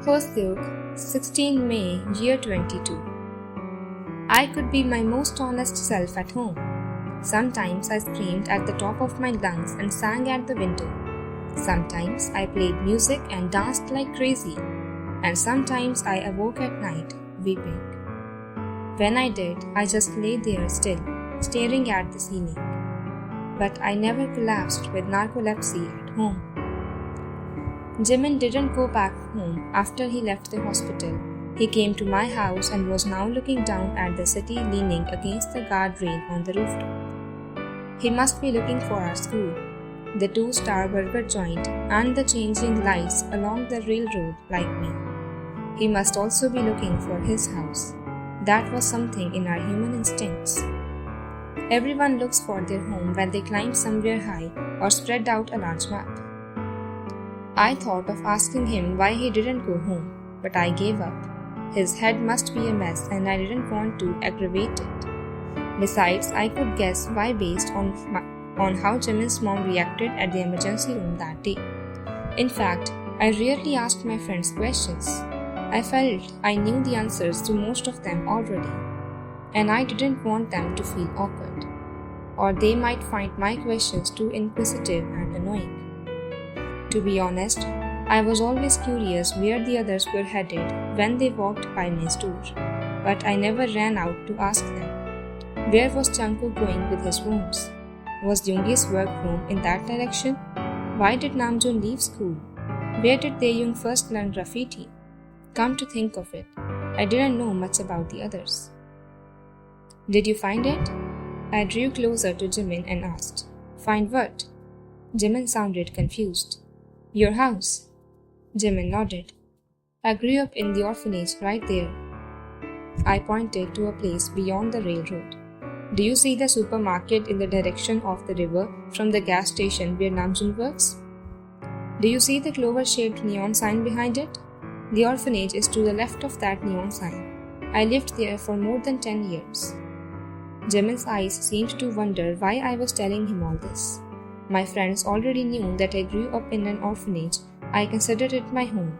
Audiobook, 16 May, year 22. I could be my most honest self at home. Sometimes I screamed at the top of my lungs and sang at the window. Sometimes I played music and danced like crazy. And sometimes I awoke at night, weeping. When I did, I just lay there still, staring at the ceiling. But I never collapsed with narcolepsy at home. Jimin didn't go back home after he left the hospital. He came to my house and was now looking down at the city leaning against the guardrail on the rooftop. He must be looking for our school, the two-star burger joint, and the changing lights along the railroad like me. He must also be looking for his house. That was something in our human instincts. Everyone looks for their home when they climb somewhere high or spread out a large map. I thought of asking him why he didn't go home, but I gave up. His head must be a mess and I didn't want to aggravate it. Besides, I could guess why based on how Jimin's mom reacted at the emergency room that day. In fact, I rarely asked my friends questions. I felt I knew the answers to most of them already, and I didn't want them to feel awkward, or they might find my questions too inquisitive and annoying. To be honest, I was always curious where the others were headed when they walked by my store, but I never ran out to ask them. Where was Jungkook going with his wounds? Was Yoongi's workroom in that direction? Why did Namjoon leave school? Where did Taehyung first learn graffiti? Come to think of it, I didn't know much about the others. Did you find it? I drew closer to Jimin and asked. Find what? Jimin sounded confused. Your house. Jimin nodded. I grew up in the orphanage right there. I pointed to a place beyond the railroad. Do you see the supermarket in the direction of the river from the gas station where Namjoon works? Do you see the clover-shaped neon sign behind it? The orphanage is to the left of that neon sign. I lived there for more than 10 years. Jimin's eyes seemed to wonder why I was telling him all this. My friends already knew that I grew up in an orphanage. I considered it my home.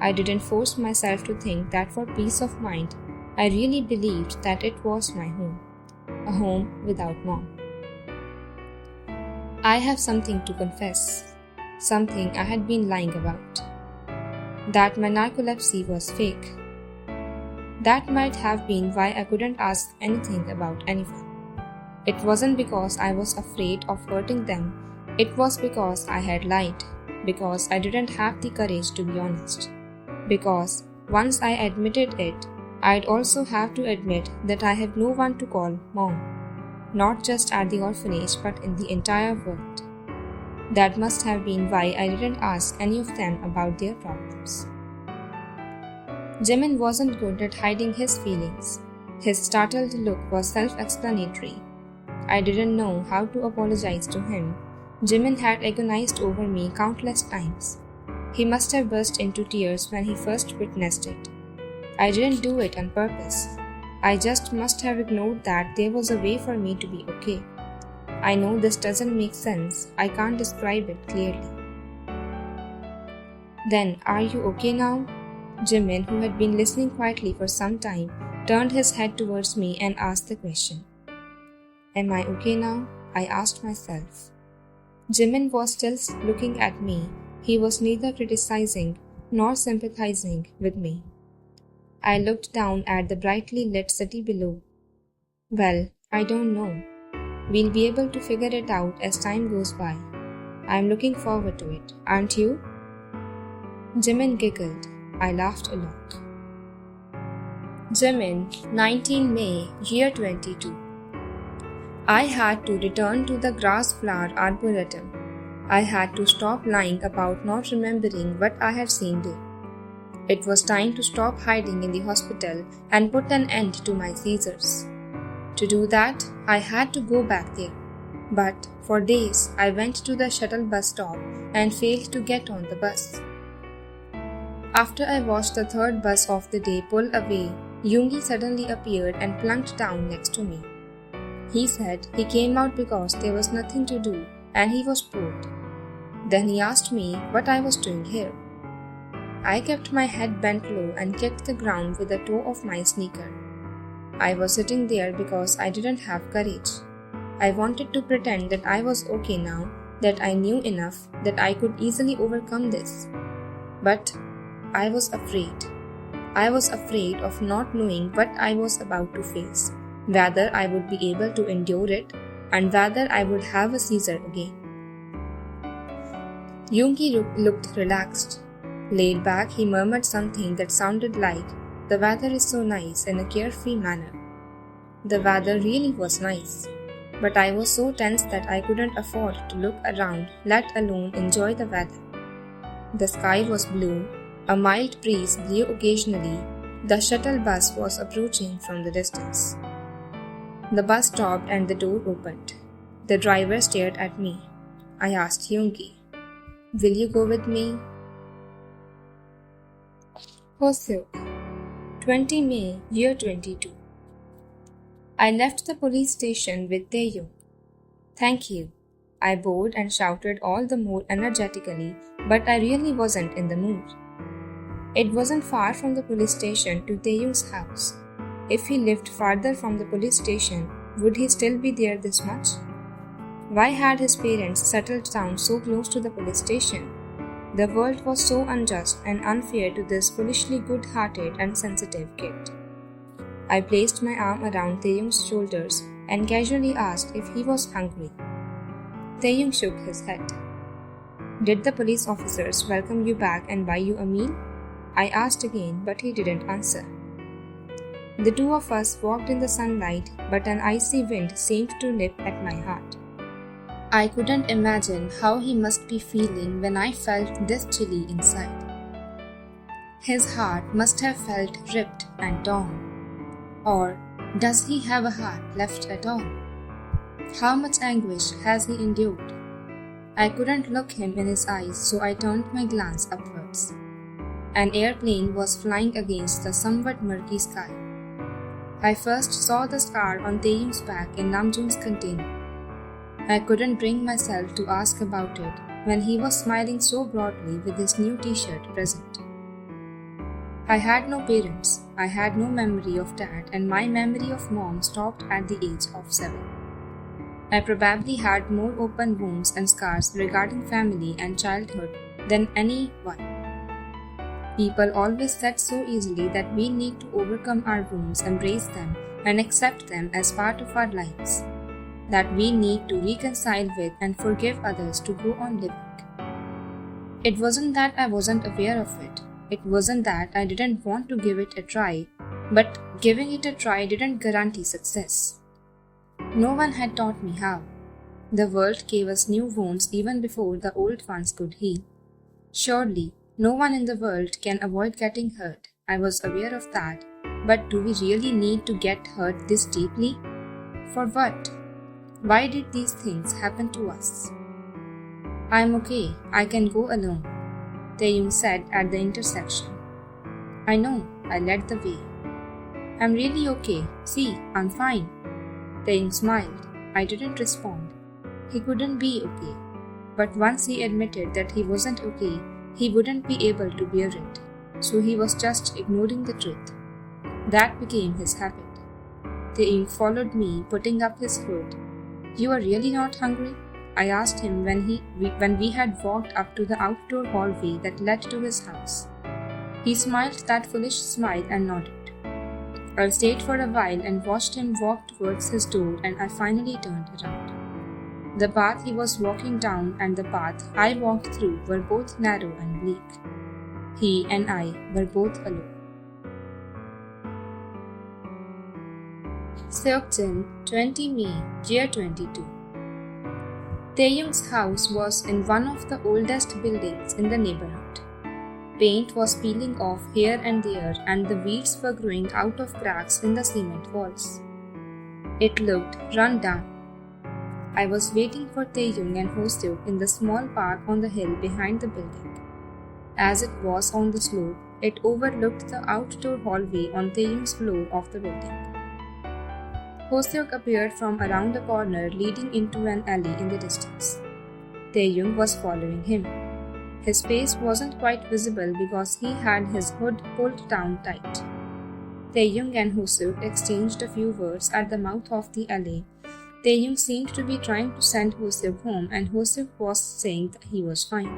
I didn't force myself to think that for peace of mind, I really believed that it was my home. A home without mom. I have something to confess. Something I had been lying about. That my narcolepsy was fake. That might have been why I couldn't ask anything about anyone. It wasn't because I was afraid of hurting them. It was because I had lied. Because I didn't have the courage to be honest. Because once I admitted it, I'd also have to admit that I have no one to call mom. Not just at the orphanage but in the entire world. That must have been why I didn't ask any of them about their problems. Jimin wasn't good at hiding his feelings. His startled look was self-explanatory. I didn't know how to apologize to him. Jimin had agonized over me countless times. He must have burst into tears when he first witnessed it. I didn't do it on purpose. I just must have ignored that there was a way for me to be okay. I know this doesn't make sense. I can't describe it clearly. Then, are you okay now? Jimin, who had been listening quietly for some time, turned his head towards me and asked the question. Am I okay now? I asked myself. Jimin was still looking at me. He was neither criticizing nor sympathizing with me. I looked down at the brightly lit city below. Well, I don't know. We'll be able to figure it out as time goes by. I'm looking forward to it, aren't you? Jimin giggled. I laughed a lot. Jimin, 19 May, year 22. I had to return to the grass flower arboretum. I had to stop lying about not remembering what I had seen there. It was time to stop hiding in the hospital and put an end to my seizures. To do that, I had to go back there. But for days, I went to the shuttle bus stop and failed to get on the bus. After I watched the third bus of the day pull away, Yoongi suddenly appeared and plunked down next to me. He said he came out because there was nothing to do and he was bored. Then he asked me what I was doing here. I kept my head bent low and kicked the ground with the toe of my sneaker. I was sitting there because I didn't have courage. I wanted to pretend that I was okay now, that I knew enough, that I could easily overcome this. But I was afraid. I was afraid of not knowing what I was about to face, whether I would be able to endure it, and whether I would have a seizure again. Yoongi looked relaxed. Laid back, he murmured something that sounded like, "The weather is so nice," in a carefree manner. The weather really was nice, but I was so tense that I couldn't afford to look around, let alone enjoy the weather. The sky was blue, a mild breeze blew occasionally, the shuttle bus was approaching from the distance. The bus stopped and the door opened. The driver stared at me. I asked Yoongi, "Will you go with me?" Hoseok, 20 May, year 22. I left the police station with Taeyong. "Thank you," I bowed and shouted all the more energetically, but I really wasn't in the mood. It wasn't far from the police station to Taeyong's house. If he lived farther from the police station, would he still be there this much? Why had his parents settled down so close to the police station? The world was so unjust and unfair to this foolishly good-hearted and sensitive kid. I placed my arm around Taeyong's shoulders and casually asked if he was hungry. Taeyong shook his head. "Did the police officers welcome you back and buy you a meal?" I asked again, but he didn't answer. The two of us walked in the sunlight, but an icy wind seemed to nip at my heart. I couldn't imagine how he must be feeling when I felt this chilly inside. His heart must have felt ripped and torn. Or does he have a heart left at all? How much anguish has he endured? I couldn't look him in his eyes, so I turned my glance upwards. An airplane was flying against the somewhat murky sky. I first saw the scar on Taeyong's back in Namjoon's container. I couldn't bring myself to ask about it when he was smiling so broadly with his new t-shirt present. I had no parents, I had no memory of dad, and my memory of mom stopped at the age of 7. I probably had more open wounds and scars regarding family and childhood than anyone. People always said so easily that we need to overcome our wounds, embrace them, and accept them as part of our lives. That we need to reconcile with and forgive others to go on living. It wasn't that I wasn't aware of it. It wasn't that I didn't want to give it a try, but giving it a try didn't guarantee success. No one had taught me how. The world gave us new wounds even before the old ones could heal. Surely, no one in the world can avoid getting hurt. I was aware of that, but do we really need to get hurt this deeply? For what? Why did these things happen to us? "I'm okay, I can go alone," Taeyong said at the intersection. "I know," I led the way. "I'm really okay, see, I'm fine." Taeyong smiled. I didn't respond. He couldn't be okay. But once he admitted that he wasn't okay, he wouldn't be able to bear it. So he was just ignoring the truth. That became his habit. Taeyong followed me, putting up his foot. "You are really not hungry?" I asked him when we had walked up to the outdoor hallway that led to his house. He smiled that foolish smile and nodded. I stayed for a while and watched him walk towards his door, and I finally turned around. The path he was walking down and the path I walked through were both narrow and bleak. He and I were both alone. Seokjin, 20 May, year 22. Taeyong's house was in one of the oldest buildings in the neighborhood. Paint was peeling off here and there, and the weeds were growing out of cracks in the cement walls. It looked run down. I was waiting for Taeyong and Hoseok in the small park on the hill behind the building. As it was on the slope, it overlooked the outdoor hallway on Taeyong's floor of the building. Hoseok appeared from around a corner leading into an alley in the distance. Taeyong was following him. His face wasn't quite visible because he had his hood pulled down tight. Taeyong and Hoseok exchanged a few words at the mouth of the alley. Taeyong seemed to be trying to send Hoseok home, and Hoseok was saying that he was fine.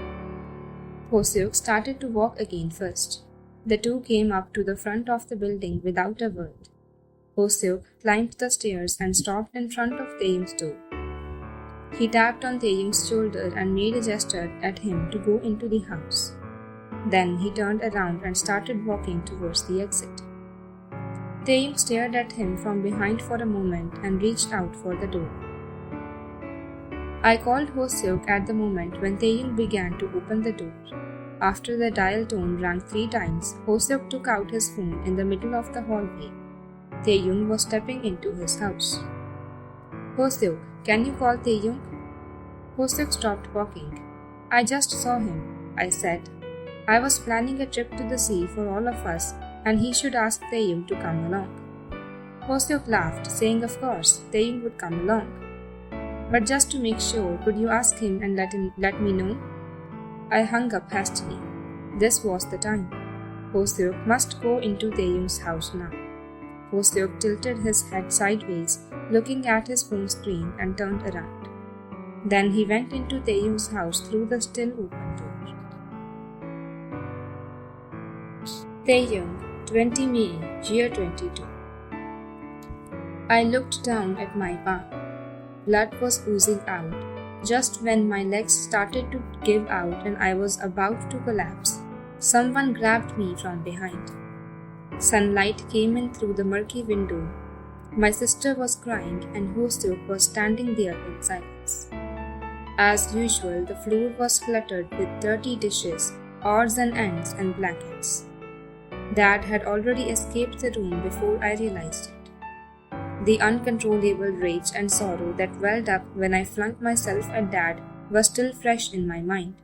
Hoseok started to walk again first. The two came up to the front of the building without a word. Hoseok climbed the stairs and stopped in front of Taeyong's door. He tapped on Taeyong's shoulder and made a gesture at him to go into the house. Then he turned around and started walking towards the exit. Taeyong stared at him from behind for a moment and reached out for the door. I called Hoseok at the moment when Taeyong began to open the door. After the dial tone rang 3 times, Hoseok took out his phone in the middle of the hallway. Taeyong was stepping into his house. "Hoseok, can you call Taeyong?" Hoseok stopped walking. "I just saw him," I said. "I was planning a trip to the sea for all of us, and he should ask Taeyong to come along." Hoseok laughed, saying of course Taeyong would come along. "But just to make sure, could you ask him and let me know?" I hung up hastily. This was the time. Hoseok must go into Taeyong's house now. Hoseok tilted his head sideways, looking at his phone screen, and turned around. Then he went into Taeyong's house through the still open door. Taeyong, 20 May, year 22. I looked down at my palm. Blood was oozing out. Just when my legs started to give out and I was about to collapse, someone grabbed me from behind. Sunlight came in through the murky window. My sister was crying and Hoseok was standing there in silence. As usual, the floor was cluttered with dirty dishes, odds and ends, and blankets. Dad had already escaped the room before I realized it. The uncontrollable rage and sorrow that welled up when I flung myself at Dad was still fresh in my mind.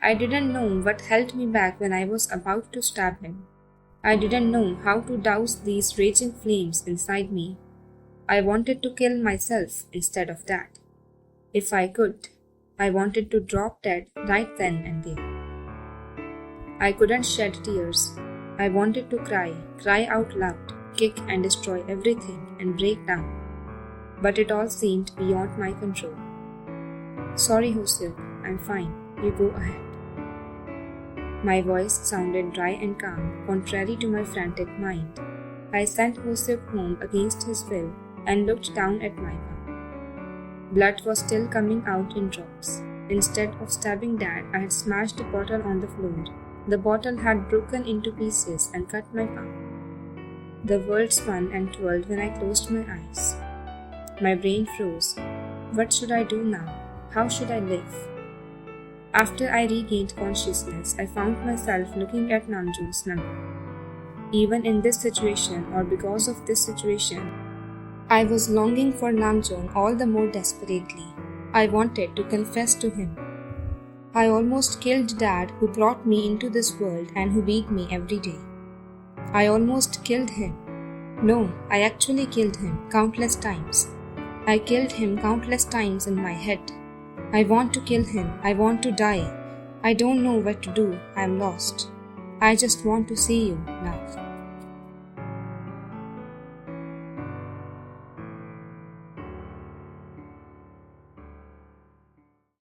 I didn't know what held me back when I was about to stab him. I didn't know how to douse these raging flames inside me. I wanted to kill myself instead of Dad. If I could, I wanted to drop dead right then and there. I couldn't shed tears. I wanted to cry out loud, kick and destroy everything and break down. But it all seemed beyond my control. "Sorry, Hoseok, I'm fine. You go ahead." My voice sounded dry and calm, contrary to my frantic mind. I sent Hoseok home against his will and looked down at my palm. Blood was still coming out in drops. Instead of stabbing Dad, I had smashed a bottle on the floor. The bottle had broken into pieces and cut my palm. The world spun and twirled when I closed my eyes. My brain froze. What should I do now? How should I live? After I regained consciousness, I found myself looking at Namjoon's number. Even in this situation, or because of this situation, I was longing for Namjoon all the more desperately. I wanted to confess to him. I almost killed Dad, who brought me into this world and who beat me every day. I almost killed him. No, I actually killed him countless times. I killed him countless times in my head. I want to kill him. I want to die. I don't know what to do. I'm lost. I just want to see you now.